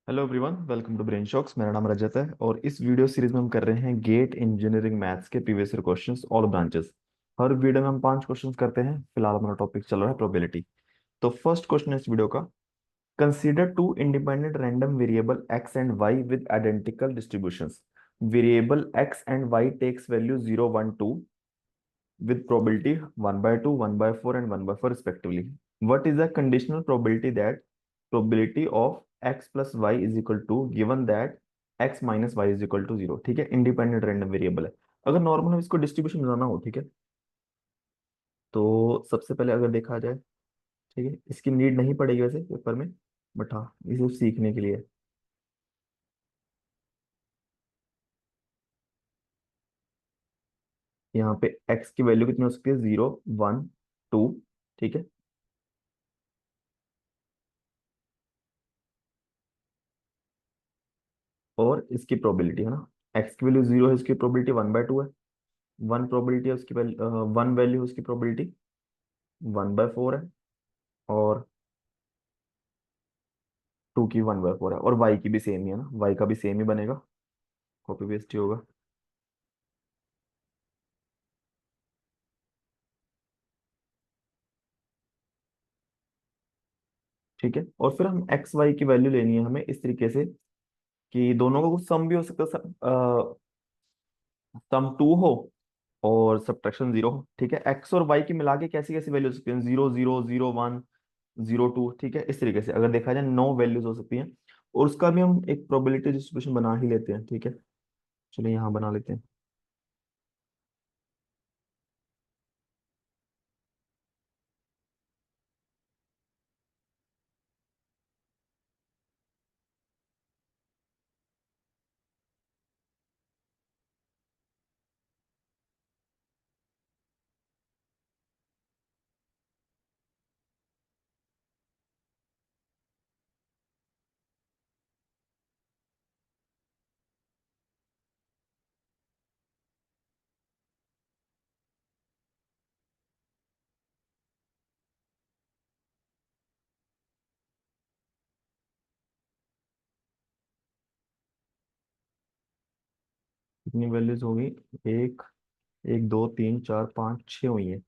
Hello everyone, welcome to brain shocks. मेरा नाम रजत है और इस वीडियो सीरीज में हम कर रहे हैं गेट इंजीनियरिंग मैथ्स के previous year questions all branches. हर वीडियो में हम 5 क्वेश्चंस करते हैं। फिलहाल हमारा टॉपिक चल रहा है प्रोबेबिलिटी। तो फर्स्ट क्वेश्चन है इस वीडियो का। Consider two independent random variable x and y with identical distributions. Variable x and y takes value 0 1 2 with probability 1 by 2, 1 by 4 and 1 by 4 respectively. What is the conditional probability that probability of x plus y is equal to given that x minus y is equal to 0? ठीक है, independent random variable है। अगर normal हम इसको distribution बनाना हो, ठीक है, तो सबसे पहले अगर देखा जाए, ठीक है, इसकी नीड नहीं पड़ेगी वैसे पेपर में, बट हाँ, इसे सीखने के लिए यहाँ पे x की वैल्यू कितनी हो सकती है? 0 1 2। ठीक है, और इसकी प्रोबेबिलिटी है ना, x की वैल्यू 0 है, इसकी प्रोबेबिलिटी 1/2 है। वन प्रोबेबिलिटी है उसकी वैल्यू, वन वैल्यू है उसकी प्रोबेबिलिटी 1/4 है। और टू की 1/4 है, और वाई की भी सेम ही है ना, वाई का भी सेम ही बनेगा, कॉपी पेस्ट ही होगा। ठीक है, और फिर हम एक्स वाई की वैल्यू लेनी है हमें इस तरीके से कि दोनों का कुछ सम भी हो सकता है, सम 2 हो और सब्ट्रैक्शन 0 हो। ठीक है, एक्स और वाई की मिला के कैसी कैसी वैल्यू हो सकती है? 0 0 0 1 0 2। ठीक है, इस तरीके से अगर देखा जाए 9 वैल्यूज हो सकती हैं, और उसका भी हम एक प्रोबेबिलिटी डिस्ट्रीब्यूशन बना ही लेते हैं। ठीक है, चलिए यहाँ बना लेते हैं। कितनी वैल्यूज होगी? एक, एक दो तीन चार पाँच छः हुई है।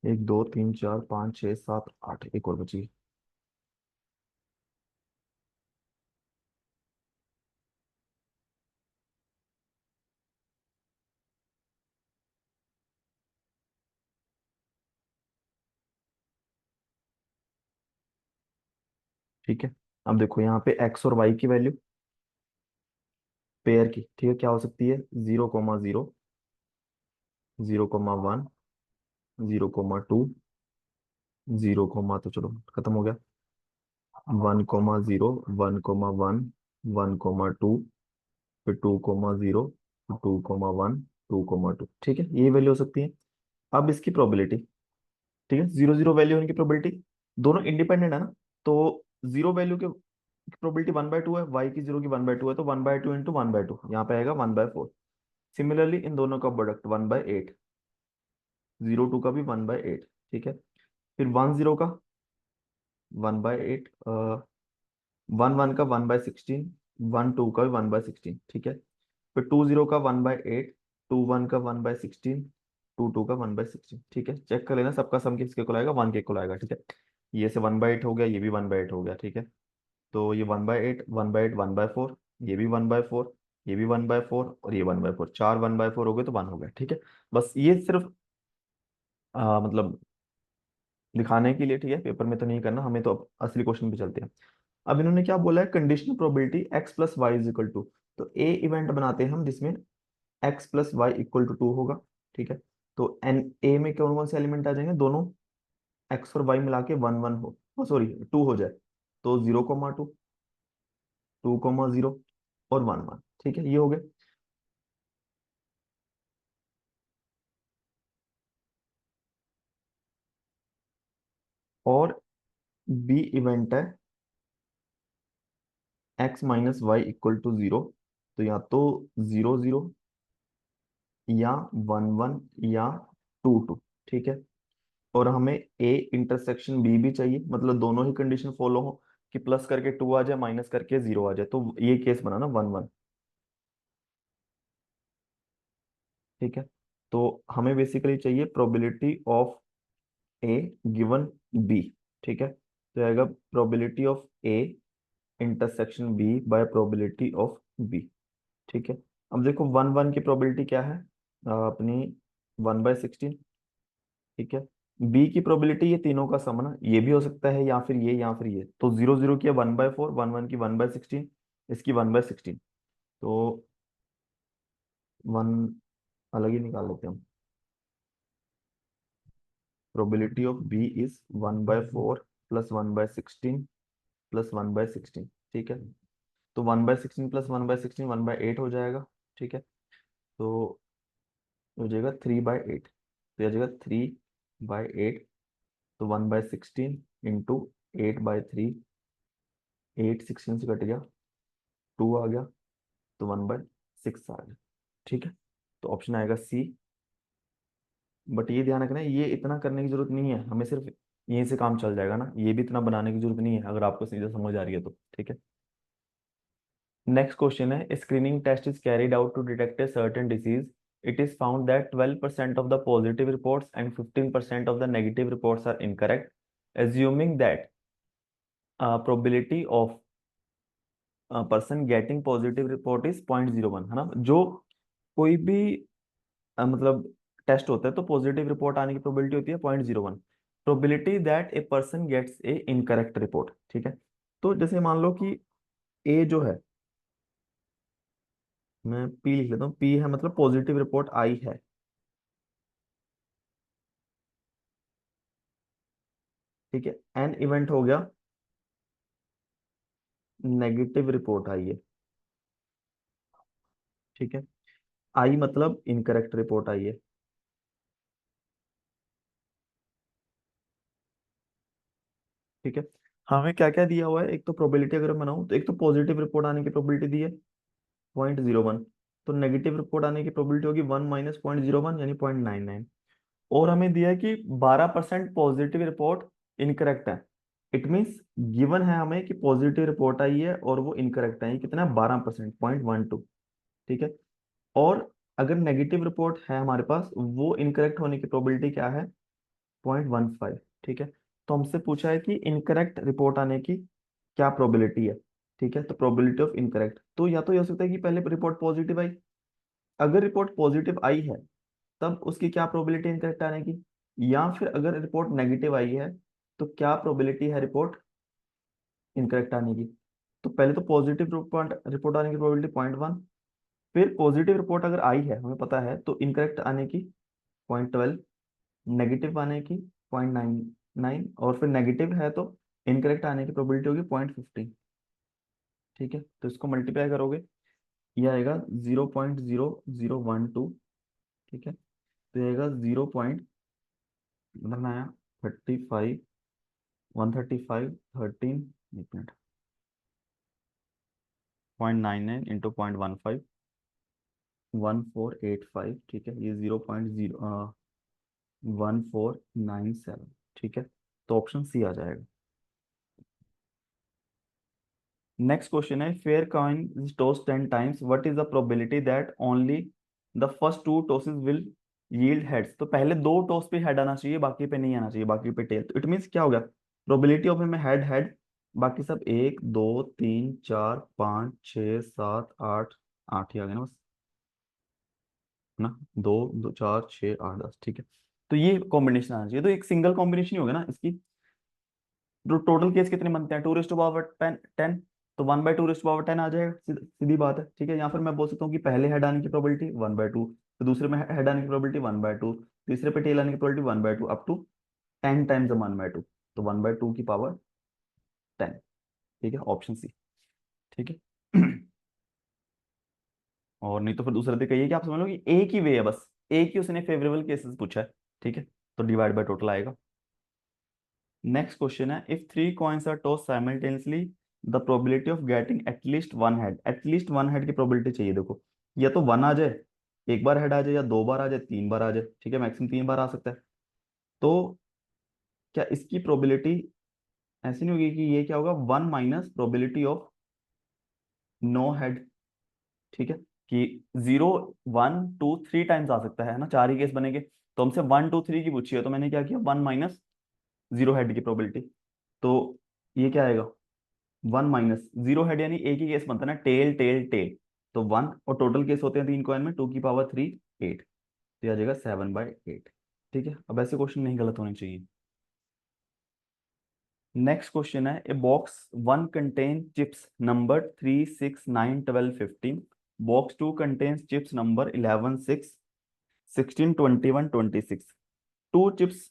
एक दो तीन चार पाँच छः सात आठ, एक और बची। ठीक है, अब देखो यहाँ पे एक्स और वाई की वैल्यू पेयर की, ठीक है, क्या हो सकती है? 0 0 0 1 0 2, 0 तो चलो खत्म हो गया। 1 0 1 1 1 2, फिर 2 0, 2 1 2 2। ठीक है, ये वैल्यू हो सकती है। अब इसकी प्रोबेबिलिटी, ठीक है, 0 0 वैल्यू होने की प्रोबेबिलिटी, दोनों इंडिपेंडेंट है ना, तो 0 वैल्यू के प्रोबेबिलिटी 1/2 है, वाई की 0 की 1/2 है, तो 1/2 इंटू 1/2 यहाँ पे आएगा 1/4। सिमिलरली इन दोनों का प्रोडक्ट 1/8, 0 2 का भी 1/8। ठीक है, फिर 1 0 का 1/8, 1 1 का 1/16, 1 2 का भी 1/16। ठीक है, फिर 2 0 का 1/8, 2 1 का 1/16, 2 2 का 1/16। ठीक है, चेक कर लेना, सबका सम किसके को आएगा? 1 के को आएगा। ठीक है, ये से 1/8 हो गया, ये भी 1/8 हो गया। ठीक है, तो ये 1/8 1/8 1/4, ये भी 1/4, ये भी 1/4 और ये 1/4, चार 1/4 हो गए तो 1 हो गया। ठीक है, बस ये सिर्फ मतलब दिखाने के लिए, ठीक है, पेपर में तो नहीं करना हमें, तो अब असली क्वेश्चन पे चलते हैं। अब इन्होंने क्या बोला है? Conditional probability x plus y is equal to, तो ए इवेंट बनाते हैं हम जिसमें x plus y equal to 2 होगा। ठीक है, तो एन ए में कौन कौन से एलिमेंट आ जाएंगे? दोनों एक्स और वाई मिला के 1 1 हो, सॉरी 2 हो जाए, तो 0 2, 2 0 और 1 1। ठीक है, ये हो गए। और बी इवेंट है x minus y equal to zero, तो या तो 0 0 या 1 1 या 2 2, ठीक है। और हमें ए इंटरसेक्शन बी भी चाहिए, मतलब दोनों ही कंडीशन फॉलो हो, कि प्लस करके 2 आ जाए, माइनस करके 0 आ जाए, तो ये केस बना ना 1 1, ठीक है। तो हमें बेसिकली चाहिए probability of a given b, ठीक है। तो आएगा probability of a intersection b by probability of b, ठीक है। अब देखो 1 1 की प्रोबेबिलिटी क्या है, अपनी 1/16, ठीक है। बी की प्रोबेबिलिटी ये तीनों का सम ना, ये भी हो सकता है या फिर ये या फिर ये, तो 0 0 की 1/4, 1 1 की 1/16, इसकी 1/16, तो 1 अलग ही निकाल लेते हैं हम। Probability of b is 1/4 plus 1/16 plus 1/16, ठीक है। तो 1/16 प्लस 1/16 1/8 हो जाएगा, ठीक है। तो हो जाएगा 3/8, तो यह हो जाएगा 3/8, तो 1/16 इंटू 8/3, 8 16 से कट गया, 2 आ गया, तो 1/6 आ गया, ठीक है। तो ऑप्शन आएगा सी। बट ये ध्यान रखना है, ये इतना करने की जरूरत नहीं है, हमें सिर्फ यहीं से काम चल जाएगा ना, ये भी इतना बनाने की जरूरत नहीं है अगर आपको सीधा समझ आ रही है तो, ठीक है। नेक्स्ट क्वेश्चन है, screening test is carried out to detect a certain disease, it is found that 12% of the positive reports and 15% of the negative reports are incorrect, assuming that probability of person getting positive report is 0.01, है ना। जो कोई भी मतलब test होता है तो positive report आने की प्रोबेबिलिटी होती है 0.01, probability that a person gets a incorrect report, ठीक है। तो जैसे मान लो कि ए जो है, मैं पी लिख लेता हूँ, पी है मतलब पॉजिटिव रिपोर्ट आई है, ठीक है। एन इवेंट हो गया नेगेटिव रिपोर्ट आई है, ठीक है। आई मतलब इनकरेक्ट रिपोर्ट आई है, ठीक है। हमें क्या क्या दिया हुआ है, एक तो प्रोबेबिलिटी अगर मैं बनाऊं तो एक तो पॉजिटिव रिपोर्ट आने की प्रोबेबिलिटी दी है 0.01, तो नेगेटिव रिपोर्ट आने की प्रोबेबिलिटी होगी 1 - 0.01 यानी 0.99, और हमें दिया है कि 12% पॉजिटिव रिपोर्ट इनकरेक्ट है। इट मीन्स गिवन है हमें कि पॉजिटिव रिपोर्ट आई है और वो इनकरेक्ट है, ये कितना 12%, 0.12, ठीक है। और अगर नेगेटिव रिपोर्ट है हमारे पास, वो इनकरेक्ट होने की प्रोबेबिलिटी क्या है, 0.15, ठीक है। तो हमसे पूछा है कि इनकरेक्ट रिपोर्ट आने की क्या प्रोबेबिलिटी है, ठीक है। तो प्रोबेबिलिटी ऑफ इनकरेक्ट, तो या तो ये हो सकता है कि पहले रिपोर्ट पॉजिटिव आई, अगर रिपोर्ट पॉजिटिव आई है तब उसकी क्या प्रोबेबिलिटी इनकरेक्ट आने की, या फिर अगर रिपोर्ट नेगेटिव आई है तो क्या प्रोबेबिलिटी है रिपोर्ट इनकरेक्ट आने की। तो पहले तो पॉजिटिव रिपोर्ट रिपोर्ट आने की प्रोबेबिलिटी 0.1, फिर पॉजिटिव रिपोर्ट अगर आई है हमें पता है तो इनकरेक्ट आने की 0.12, नेगेटिव आने की 0.99, और फिर नेगेटिव है तो इनकरेक्ट आने की प्रोबेबिलिटी होगी 0.15, ठीक है। तो इसको मल्टीप्लाई करोगे, ये आएगा 0.0012, ठीक है। तो ये आएगा 0. कितना आया, 35, 135, 13, एक मिनट, 0.99 इंटू 0.15, 1485, ठीक है। ये 0.01497, ठीक है। तो ऑप्शन सी आ जाएगा। नेक्स्ट क्वेश्चन है, fair coin is toss 10 times, what is the probability that only the first two tosses will yield heads. तो पहले दो टॉस पे हेड आना चाहिए, बाकी पे नहीं आना चाहिए, बाकी पे टेल, तो इट मीन्स क्या हो गया, प्रोबेबिलिटी ऑफ में हेड हेड, बाकी सब 1 2 3 4 5 6 7 8, 8 ही आ गए ना बस, है ना, 2 2 4 6 8 10, ठीक है। तो ये कॉम्बिनेशन आना चाहिए, तो एक सिंगल कॉम्बिनेशन ही होगा ना इसकी। तो टोटल केस कितने बनते हैं, 2 to the power 10, तो 1/2 to the power 10 आ जाएगा, सीधी बात है, ठीक है। यहाँ पर मैं बोल सकता हूँ कि पहले हेड आने की प्रोबेबिलिटी 1/2, तो दूसरे में हेड आने की प्रोबेबिलिटी 1/2, तीसरे पे टेल आने की प्रोबेबिलिटी 1/2, अप टू 10 टाइम्स 1/2, तो 1/2 की पावर 10, ठीक है, ऑप्शन सी, ठीक है। और नहीं तो फिर दूसरा तरीका ये कि आप समझ लो कि एक ही वे है, बस एक ही उसने फेवरेबल केसेस पूछा है, ठीक है। तो डिवाइड बाय टोटल आएगा। नेक्स्ट क्वेश्चन है, if three coins are toss simultaneously the probability of getting at least one head. At least one head की प्रोबेबिलिटी चाहिए। देखो, या तो वन आ जाए, एक बार हेड आ जाए, या दो बार आ जाए, तीन बार आ जाए। ठीक है, मैक्सिमम तीन बार आ सकता है। तो क्या इसकी प्रोबेबिलिटी ऐसी नहीं होगी कि ये क्या होगा, one minus probability of no head. ठीक है, कि zero, one, two, three times आ सकता है ना, चार ही केस बनेंगे। तो हमसे वन टू थ्री की पूछी है, तो मैंने क्या किया, वन माइनस जीरो हेड की प्रोबेबिलिटी। तो ये क्या आएगा, वन माइनस जीरो हेड, यानी एक ही केस बनता है ना, टेल टेल टेल। तो वन, और टोटल केस होते हैं तीन कॉइन में, टू की पावर थ्री, एट। तो ये आ जाएगा 7/8। ठीक है, अब ऐसे क्वेश्चन नहीं गलत होने चाहिए। नेक्स्ट क्वेश्चन है, a box one contain chips number 3, 6, 9, 12, 15। Box two contains chips number 11, 6, 16, 21, 26। Two chips,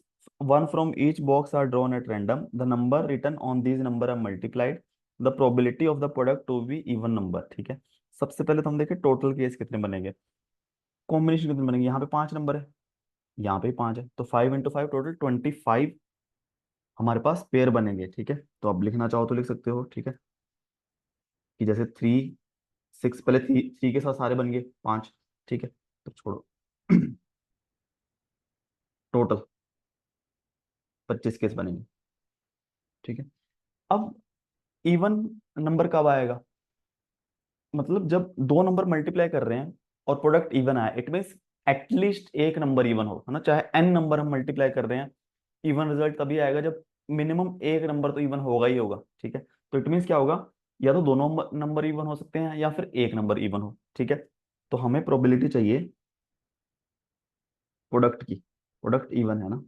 one from each box are drawn at random. The number written on these number are multiplied. The probability of the product to be even number। ठीक है, सबसे पहले तो हम देखें total case कितने बनेंगे, combination कितने बनेंगे। यहाँ पे पांच नंबर है, यहाँ पे पांच है, तो 5 × 5 टोटल 25 हमारे पास पेयर बनेंगे। ठीक है, तो आप लिखना चाहो तो लिख सकते हो। ठीक है, कि जैसे थ्री, सिक्स, पहले थ्री थ्री के साथ सारे बन गए पांच। ठीक है, तो छोड़ो। टोटल 25 केस बनेंगे। ठीक है, अब इवन नंबर कब आएगा, मतलब जब दो नंबर मल्टीप्लाई कर रहे हैं और प्रोडक्ट इवन आया, इट मीन्स एटलीस्ट एक नंबर इवन हो, है ना। चाहे एन नंबर हम मल्टीप्लाई कर रहे हैं, इवन रिजल्ट तभी आएगा जब मिनिमम एक नंबर तो इवन होगा ही होगा। ठीक है, तो इट मीन्स क्या होगा, या तो दोनों नंबर इवन हो सकते हैं, या फिर एक नंबर इवन हो। ठीक है, तो हमें प्रोबेबिलिटी चाहिए प्रोडक्ट की, प्रोडक्ट इवन है ना।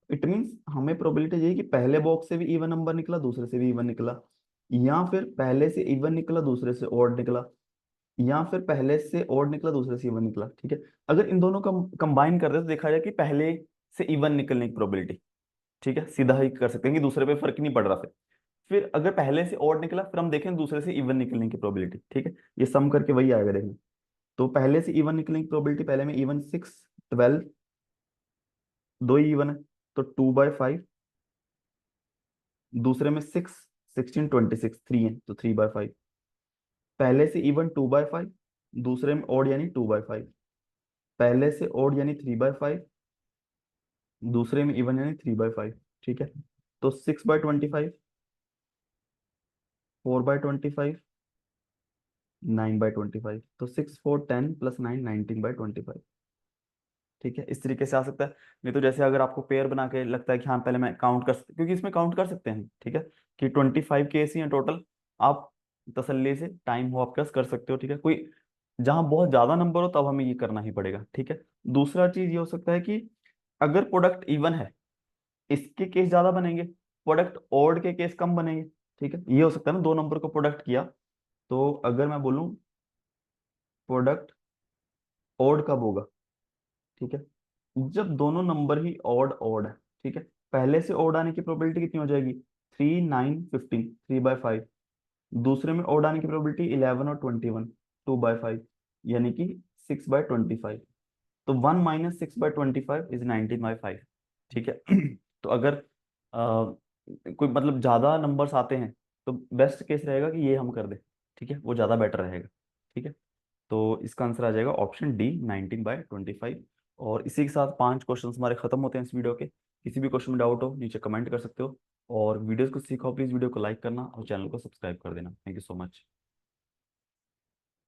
इट मीन्स हमें प्रोबेबिलिटी चाहिए कि पहले बॉक्स से भी इवन नंबर निकला, दूसरे से भी इवन निकला, या फिर पहले से इवन निकला, दूसरे से ऑड निकला, या फिर पहले से ऑड निकला, दूसरे से इवन निकला। ठीक है, अगर इन दोनों का कंबाइन कर दे तो देखा जाए कि पहले से इवन निकलने की प्रोबेबिलिटी। ठीक है, सीधा ही कर सकते हैं कि दूसरे पे फर्क नहीं पड़ रहा। फिर अगर पहले से ऑड निकला, फिर हम देखें दूसरे से इवन निकलने की प्रोबेबिलिटी। ठीक है, ये सम करके वही आएगा देखना। तो पहले से इवन निकलने की प्रोबेबिलिटी, पहले में इवन 6, 12, दो ही इवन है, तो 2/5। दूसरे में 6, 16, 26, थ्री है, तो 3/5। पहले से इवन 2/5, दूसरे में ऑड यानी 2/5। पहले से ऑड यानी 3/5, दूसरे में इवन यानी 3/5। ठीक है, तो 6/25, 4/25, 9/25। तो 6, 4, 10 प्लस 9, 19/25। ठीक है, इस तरीके से आ सकता है। नहीं तो जैसे अगर आपको पेयर बना के लगता है कि हाँ पहले मैं काउंट कर सकते, क्योंकि इसमें काउंट कर सकते हैं। ठीक है, कि 25 केस ही हैं टोटल। आप तसल्ली से टाइम हो आपके पास कर सकते हो। ठीक है, कोई जहां बहुत ज्यादा नंबर हो तब हमें ये करना ही पड़ेगा। ठीक है, दूसरा चीज ये हो सकता है कि अगर प्रोडक्ट इवन है, इसके केस ज्यादा बनेंगे, प्रोडक्ट ऑड के केस कम बनेंगे। ठीक है, ये हो सकता है ना, दो नंबर को प्रोडक्ट किया, तो अगर मैं बोलूं प्रोडक्ट ऑड कब होगा। ठीक है, जब दोनों नंबर ही ऑड ऑड है। ठीक है, पहले से ऑड आने की प्रोबेबिलिटी कितनी हो जाएगी, 3, 9, 15, 3/5। दूसरे में ऑड आने की प्रोबेबिलिटी 11 और 21, 2/5, यानी कि 6/25। तो 1 - 6/25 इज 19/5। ठीक है, तो अगर कोई मतलब ज्यादा नंबर्स आते हैं, तो बेस्ट केस रहेगा कि ये हम कर दें। ठीक है, वो ज्यादा बेटर रहेगा। ठीक है, तो इसका आंसर आ जाएगा ऑप्शन डी, 19/25। और इसी के साथ पांच क्वेश्चंस हमारे खत्म होते हैं इस वीडियो के। किसी भी क्वेश्चन में डाउट हो नीचे कमेंट कर सकते हो, और वीडियोस को सीखो प्लीज वीडियो को लाइक करना और चैनल को सब्सक्राइब कर देना। Thank you so much.